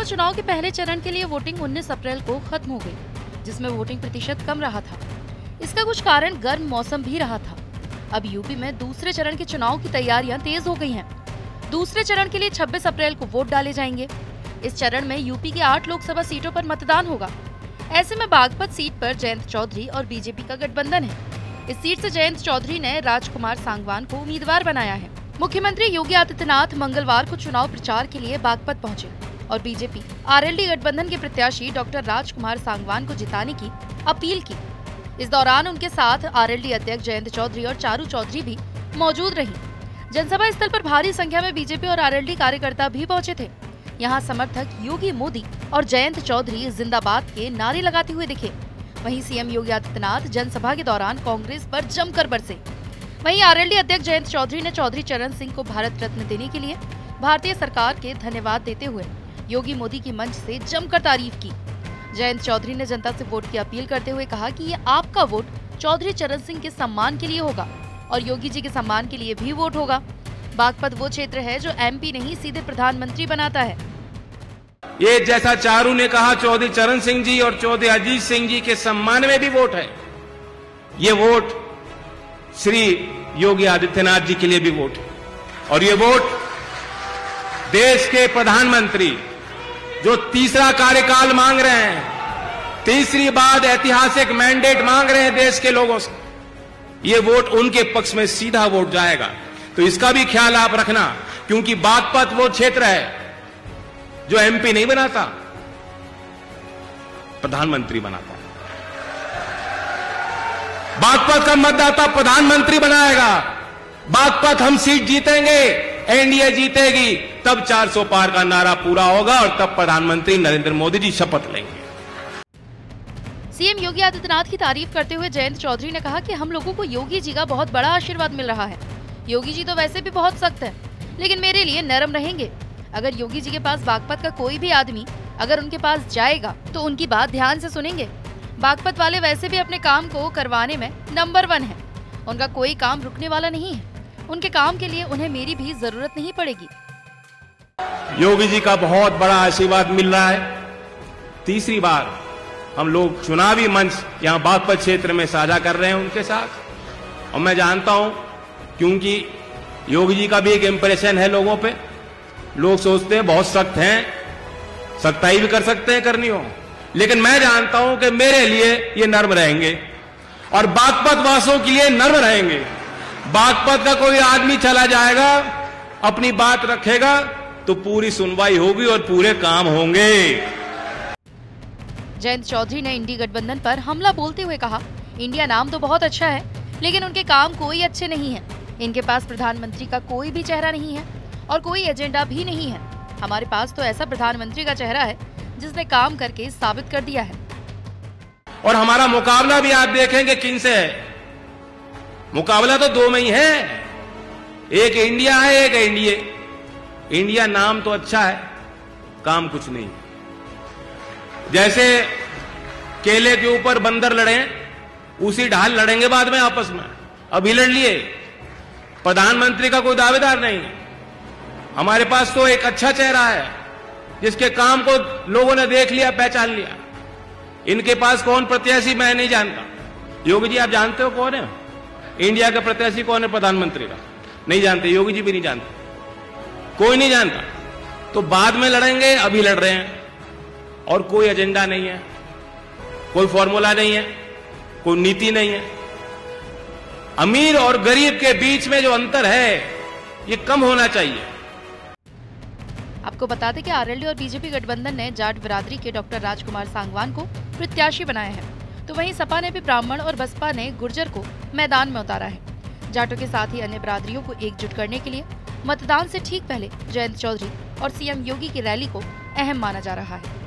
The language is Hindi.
विधानसभा चुनाव के पहले चरण के लिए वोटिंग 19 अप्रैल को खत्म हो गई, जिसमें वोटिंग प्रतिशत कम रहा था। इसका कुछ कारण गर्म मौसम भी रहा था। अब यूपी में दूसरे चरण के चुनाव की तैयारियां तेज हो गई हैं। दूसरे चरण के लिए 26 अप्रैल को वोट डाले जाएंगे। इस चरण में यूपी की 8 लोकसभा सीटों पर मतदान होगा। ऐसे में बागपत सीट पर जयंत चौधरी और बीजेपी का गठबंधन है। इस सीट से जयंत चौधरी ने राजकुमार सांगवान को उम्मीदवार बनाया है। मुख्यमंत्री योगी आदित्यनाथ मंगलवार को चुनाव प्रचार के लिए बागपत पहुंचे और बीजेपी आरएलडी गठबंधन के प्रत्याशी डॉक्टर राजकुमार सांगवान को जिताने की अपील की। इस दौरान उनके साथ आरएलडी अध्यक्ष जयंत चौधरी और चारू चौधरी भी मौजूद रही। जनसभा स्थल पर भारी संख्या में बीजेपी और आरएलडी कार्यकर्ता भी पहुंचे थे। यहां समर्थक योगी मोदी और जयंत चौधरी जिंदाबाद के नारे लगाते हुए दिखे। वहीं सीएम योगी आदित्यनाथ जनसभा के दौरान कांग्रेस पर जमकर बरसे। वहीं आरएलडी अध्यक्ष जयंत चौधरी ने चौधरी चरण सिंह को भारत रत्न देने के लिए भारतीय सरकार के धन्यवाद देते हुए योगी मोदी की मंच से जमकर तारीफ की। जयंत चौधरी ने जनता से वोट की अपील करते हुए कहा कि ये आपका वोट चौधरी चरण सिंह के सम्मान के लिए होगा और योगी जी के सम्मान के लिए भी वोट होगा। बागपत वो क्षेत्र है जो एमपी नहीं सीधे प्रधानमंत्री बनाता है। ये जैसा चारू ने कहा, चौधरी चरण सिंह जी और चौधरी अजीत सिंह जी के सम्मान में भी वोट है। ये वोट श्री योगी आदित्यनाथ जी के लिए भी वोट है और ये वोट देश के प्रधानमंत्री जो तीसरा कार्यकाल मांग रहे हैं, तीसरी बार ऐतिहासिक मैंडेट मांग रहे हैं देश के लोगों से, ये वोट उनके पक्ष में सीधा वोट जाएगा। तो इसका भी ख्याल आप रखना, क्योंकि बागपत वो क्षेत्र है जो एमपी नहीं बनाता, प्रधानमंत्री बनाता। बागपत का मतदाता प्रधानमंत्री बनाएगा। बागपत हम सीट जीतेंगे, एनडीए जीतेगी, तब 400 पार का नारा पूरा होगा और तब प्रधानमंत्री नरेंद्र मोदी जी शपथ लेंगे। सीएम योगी आदित्यनाथ की तारीफ करते हुए जयंत चौधरी ने कहा कि हम लोगों को योगी जी का बहुत बड़ा आशीर्वाद मिल रहा है। योगी जी तो वैसे भी बहुत सख्त है, लेकिन मेरे लिए नरम रहेंगे। अगर योगी जी के पास बागपत का कोई भी आदमी अगर उनके पास जाएगा तो उनकी बात ध्यान से सुनेंगे। बागपत वाले वैसे भी अपने काम को करवाने में नंबर 1 है। उनका कोई काम रुकने वाला नहीं है। उनके काम के लिए उन्हें मेरी भी जरूरत नहीं पड़ेगी। योगी जी का बहुत बड़ा आशीर्वाद मिल रहा है। तीसरी बार हम लोग चुनावी मंच यहां बागपत क्षेत्र में साझा कर रहे हैं उनके साथ। और मैं जानता हूं, क्योंकि योगी जी का भी एक इंप्रेशन है लोगों पे। लोग सोचते हैं बहुत सख्त हैं, सख्ताई भी कर सकते हैं करनी हो, लेकिन मैं जानता हूं कि मेरे लिए ये नर्म रहेंगे और बागपत वासियों के लिए नर्म रहेंगे। बागपत का कोई आदमी चला जाएगा, अपनी बात रखेगा तो पूरी सुनवाई होगी और पूरे काम होंगे। जयंत चौधरी ने इंडी गठबंधन पर हमला बोलते हुए कहा, इंडिया नाम तो बहुत अच्छा है, लेकिन उनके काम कोई अच्छे नहीं है। इनके पास प्रधानमंत्री का कोई भी चेहरा नहीं है और कोई एजेंडा भी नहीं है। हमारे पास तो ऐसा प्रधानमंत्री का चेहरा है जिसने काम करके साबित कर दिया है। और हमारा मुकाबला भी आप देखेंगे किन से है। मुकाबला तो 2 में ही है, एक इंडिया है, एक एनडीए। इंडिया नाम तो अच्छा है, काम कुछ नहीं। जैसे केले के ऊपर बंदर लड़े, उसी ढाल लड़ेंगे बाद में आपस में। अभी लड़ लिए, प्रधानमंत्री का कोई दावेदार नहीं है। हमारे पास तो एक अच्छा चेहरा है जिसके काम को लोगों ने देख लिया, पहचान लिया। इनके पास कौन प्रत्याशी मैं नहीं जानता। योगी जी आप जानते हो कौन है इंडिया का प्रत्याशी, कौन है प्रधानमंत्री का? नहीं जानते, योगी जी भी नहीं जानते, कोई नहीं जानता। तो बाद में लड़ेंगे, अभी लड़ रहे हैं। और कोई एजेंडा नहीं है, कोई फॉर्मूला नहीं है, कोई नीति नहीं है। अमीर और गरीब के बीच में जो अंतर है ये कम होना चाहिए। आपको बता दें कि आरएलडी और बीजेपी गठबंधन ने जाट बिरादरी के डॉक्टर राजकुमार सांगवान को प्रत्याशी बनाया है, तो वहीं सपा ने भी ब्राह्मण और बसपा ने गुर्जर को मैदान में उतारा है। जाटों के साथ ही अन्य बिरादरियों को एकजुट करने के लिए मतदान से ठीक पहले जयंत चौधरी और सीएम योगी की रैली को अहम माना जा रहा है।